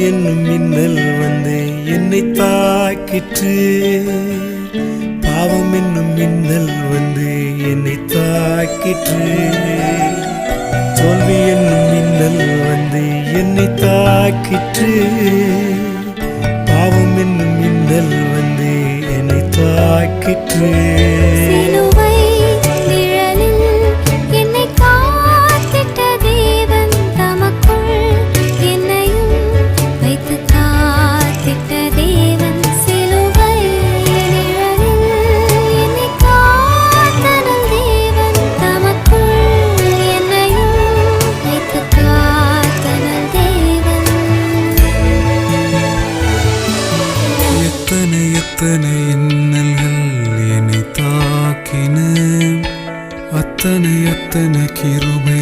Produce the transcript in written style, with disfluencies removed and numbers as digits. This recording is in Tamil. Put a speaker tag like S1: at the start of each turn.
S1: என்னும் மின்னல் வந்து என்னை தாக்கிற்று. பாவம் என்னும் மின்னல் வந்து என்னை தாக்கிற்று. தோல்வி என்னும் மின்னல் வந்து என்னை தாக்கிற்று. பாவம் என்னும் மின்னல் வந்து என்னை தாக்கிற்று. எத்தனை இன்னல்கள் என்னை தாக்கின, அத்தனை கிருபை